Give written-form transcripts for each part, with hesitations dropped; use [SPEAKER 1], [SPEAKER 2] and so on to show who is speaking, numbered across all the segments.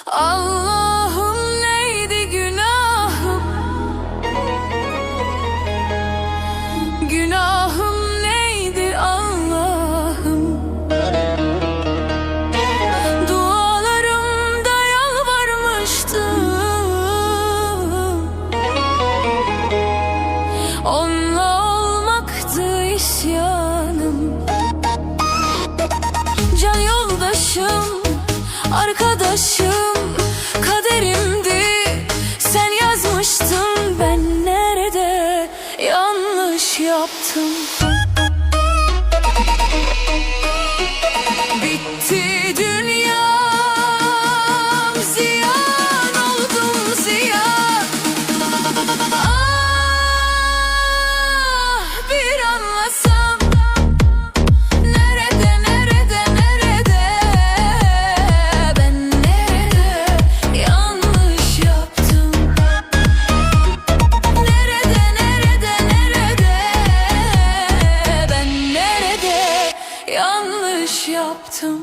[SPEAKER 1] Allah'ım neydi günahım? Günahım neydi Allah'ım? Dualarımda yalvarmıştım, onunla olmaktı isyanım. Can yoldaşım, arkadaşım, kaderimdi. Sen yazmıştın, ben nerede yanlış yaptım? Bitti dünyam, ziyan oldum ziyan. Ah, bir anlasam, nerede nerede nerede, ben nerede yanlış yaptım? Nerede nerede nerede, ben nerede yanlış yaptım?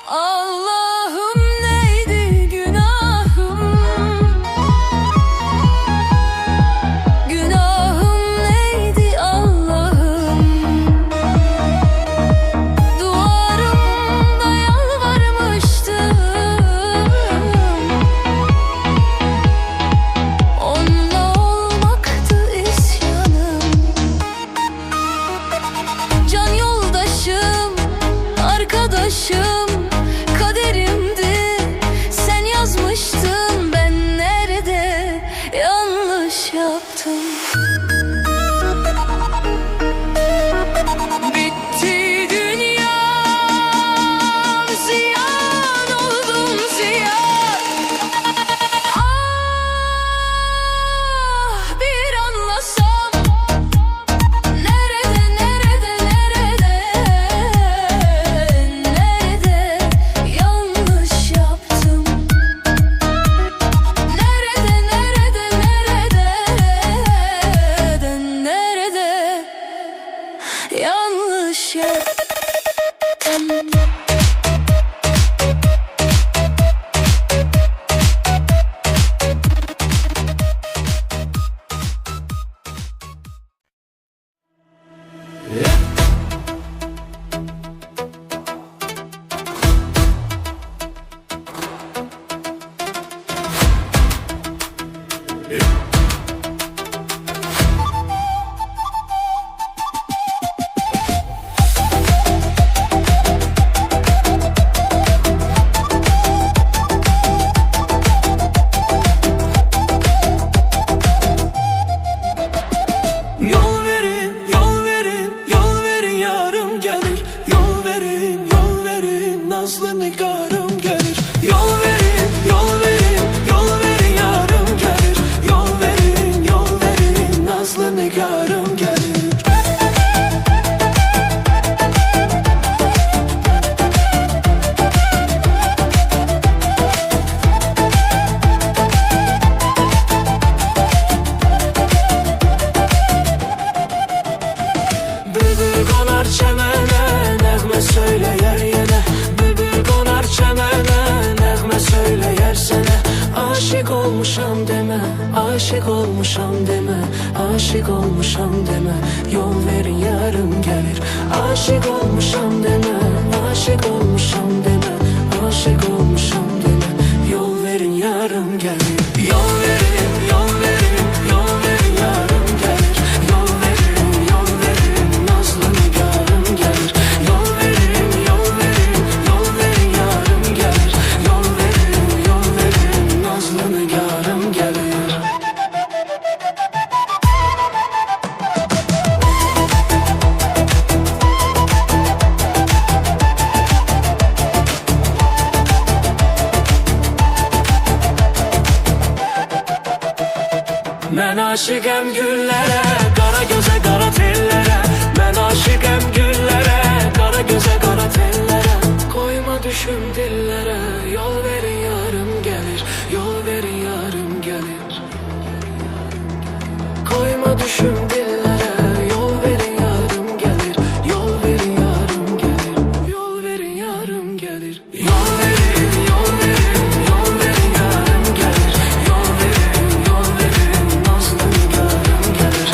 [SPEAKER 1] Allah'ım neydi günahım? Günahım neydi Allah'ım? Duvarımda yalvarmıştım, onunla olmaktı isyanım. Can yoldaşım, arkadaşım, kaderimdi. Sen yazmıştın, ben nerede yanlış yaptım? Bitti dünyam, ziyan oldum ziyan. Ah, bir anlasam, nerede nerede nerede, nerede yanlış yaptım? Nerede nerede nerede, nerede yanlış yaptım?
[SPEAKER 2] Yol verin, yol verin, yol verin yarım gelir. Yol verin, yol verin, nazlı nigarım gelir. Yol verin, yol verin, yol verin yarım gelir. Yol verin, nazlı nigarım gelir. Bülbül konar çemene, nəğmə söyleyer yine. Bülbül konar çemene, nəğmə söyleyer sənə. Aşık olmuşam deme, aşık olmuşam deme, aşık olmuşam deme. Yol verin yarım gelir. Aşık olmuşam deme, aşık olmuşam deme, aşık olmuşam deme. Yol verin yarım gelir. Yol verin, yol verin, yol verin yarım gelir. Yol verin, nazlı nigarım gelir. Yol verin, yol verin, yol verin yarım gelir. Yol verin, nazlı nigarım gelir. aşıqəm güllərə, qara gözə, qara tellərə. Mən aşıqəm güllərə, qara gözə, qara tellərə. Qoyma düşüm dillərə, yol verin yarım gəlir, yol verin yarım gəlir. Koyma düşüm dillere, yol verin yarım gelir, yol verin yarım gelir, yol verin yarım gelir. Yol verin, yol verin, yol verin yarım gelir, yol verin, nazlım yarım gelir.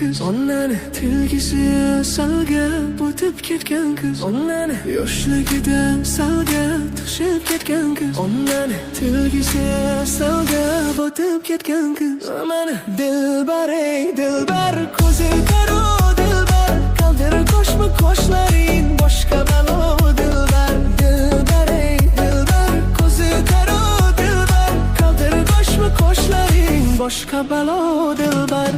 [SPEAKER 2] kız. Ondan tilgisi salga botib ketgan kız. Ondan yoshligida salga tushib ketgan kız. Ondan tilgisi salga botib ketgan kız. Mana dilbar ey dilbar ko'zi qaro dilbar qaldir qo'shma qo'shlaring boshqa balo dilbar. Dilbar ey dilbar ko'zi qaro dilbar qaldir qo'shma qo'shlaring boshqa balo dilbar.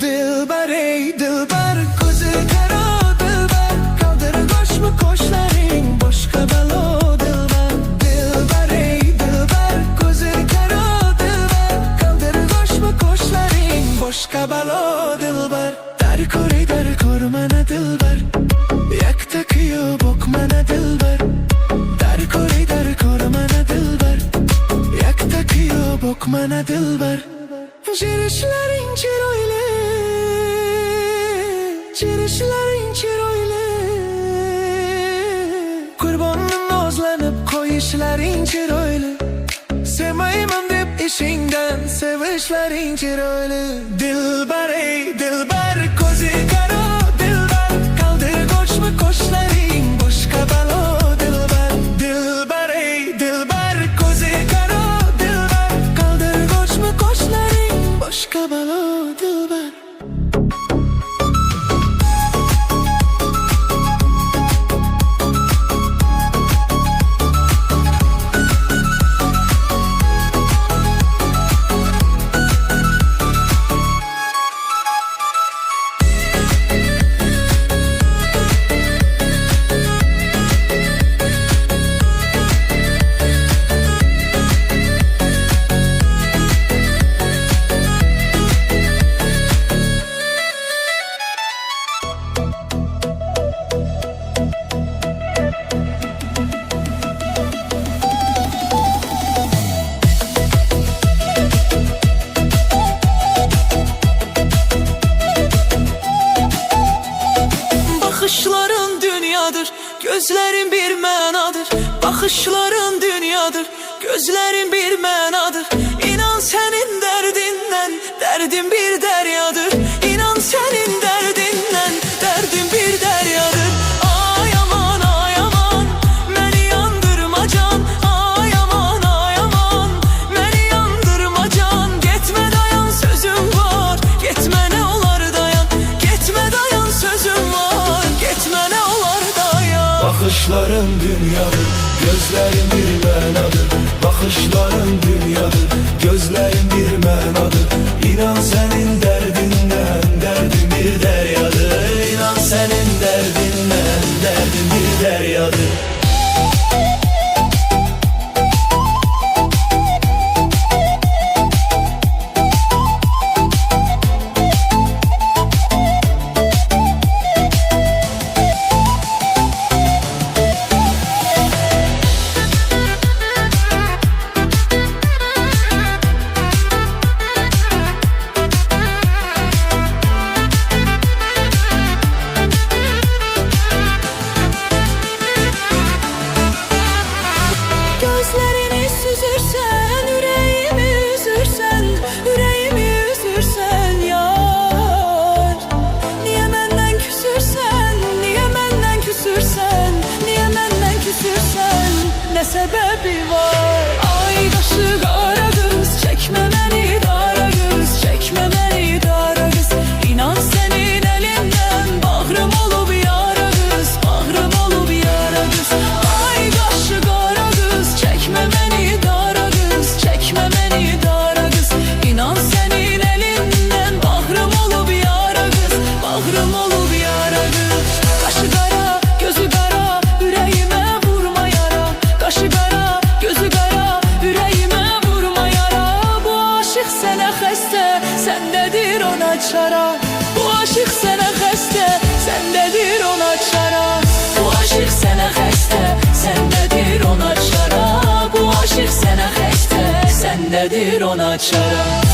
[SPEAKER 2] Dilbar ey dilbar ko'zi qaro dilbar qaldir qo'shma qo'shlaring boshqa balo dilbar. Dilbar ey dilbar ko'zi qaro dilbar qaldir qo'shma qo'shlaring boshqa balo dilbar. Dar ko'r mana dilbar yakta kuyib o'q mana dilbar. Dar ko'r mana dilbar yakta kuyib o'q mana dilbar. Jirişlerin chiroyli jirişlerin chiroyli Qurbonning nozlanib qo'yishlaring chiroyli. Sevmayman deb ishingdan sevishlaring chiroyli. Dilbar ey dilbar ko'zi qaro dilbar qaldir qo'shma qo'shlaring boshqa balo dilbar. Dilbar ey dilbar ko'zi qaro dilbar qaldir qo'shma qo'shlaring boshqa balo dilbar. Bakışların dünyadır, gözlerin bir menadır. Bakışların dünyadır, gözlerin bir menadır. İnan senin derdinden, derdin bir deryadır. İnan senin derdinden, derdin bir deryadır. Ay aman ay aman, beni yandırma can. Ay aman ay aman, beni yandırma can. Gitme dayan sözüm var, gitme ne olar dayan. Gitme dayan sözüm var, gitme ne olar dayan.
[SPEAKER 3] Bakışların dünyadır, gözlerin bir menadır. Bakışların dünyadır, gözlerin bir menadır. İnan senin derdinden, derdin bir deryadır. İnan senin derdinden, derdin bir deryadır.
[SPEAKER 2] şarap. Bu aşık sənə xəstə, səndədir ona şarap. Bu aşık sənə xəstə, səndədir ona şarap. Bu aşık sənə xəstə, səndədir ona şarap.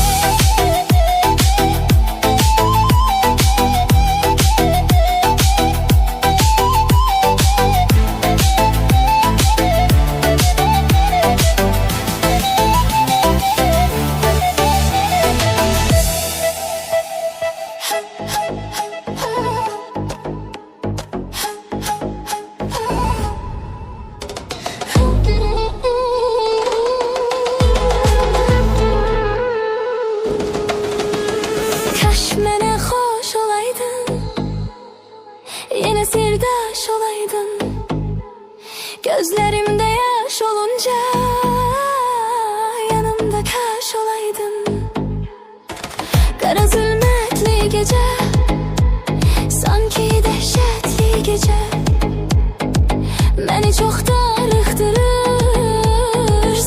[SPEAKER 1] Kaş mənə xoş olaydın, yenə sirdaş olaydın. Gözlərimdə yaş olunca yanımda kaş olaydın. Qara zülmətli gecə, sanki dəhşətli gecə, məni çox darıxdırır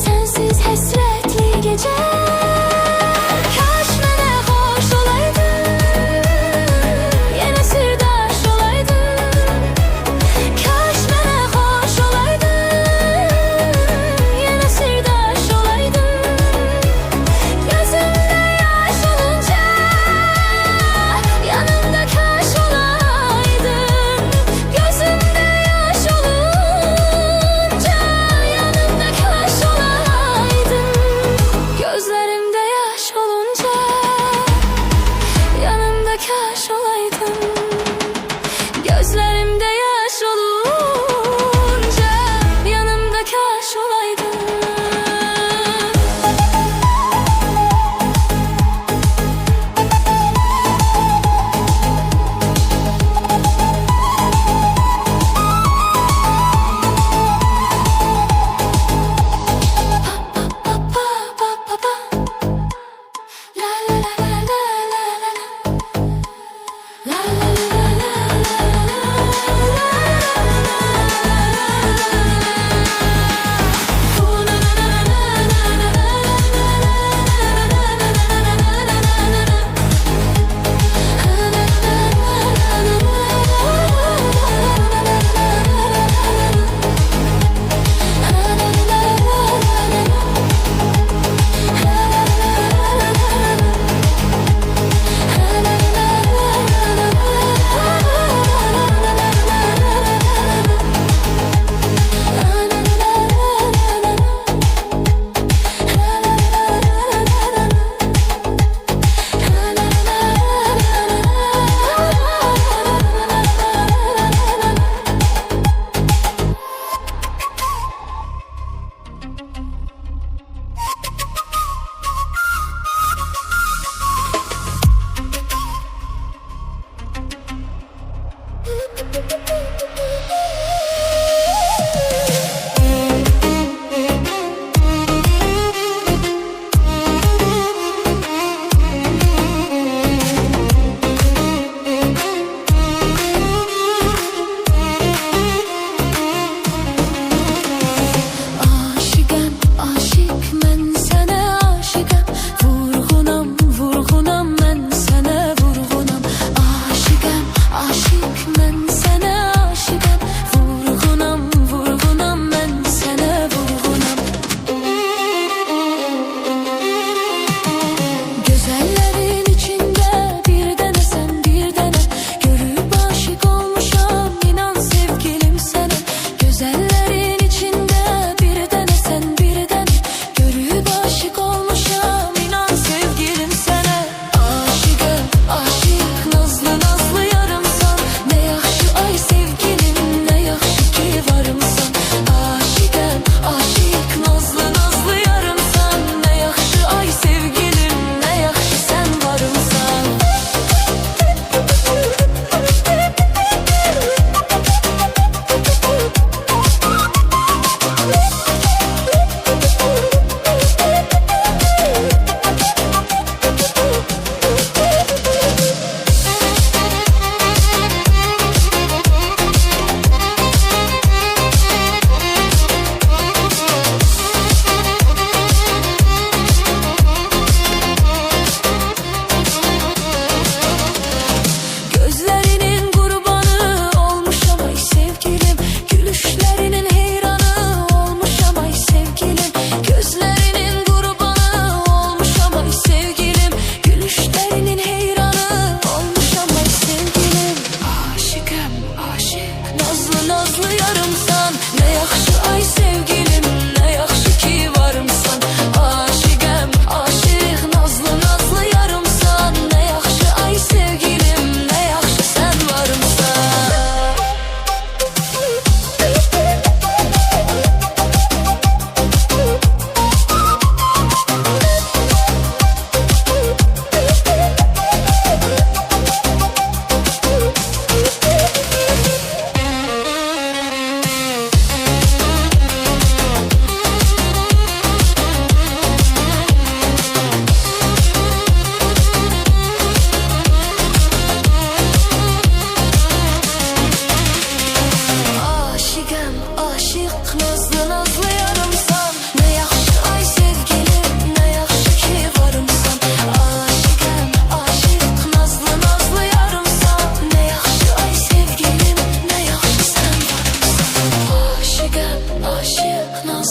[SPEAKER 1] sənsiz həsrətli gecə. Kaş mənə xoş olaydın, yenə sirdaş olaydın. Kaş mənə xoş olaydın, yenə sirdaş olaydın. Gözümdə yaş olunca yanımda kaş olaydın. Gözümdə yaş olunca yanımda kaş olaydın. Gözlərimdə yaş olunca yanımda kaş olaydın. Gözlərimdə yaş olunca yanımda kaş olaydın.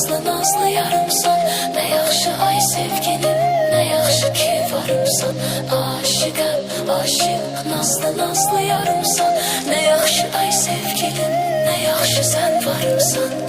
[SPEAKER 1] nazlı nazlı yarımsan. Ne yaxşı ay sevgilim, ne yaxşı ki varımsan. Aşıqım, aşık, nazlı nazlı yarımsan. Ne yaxşı ay sevgilim, ne yaxşı sen varımsan.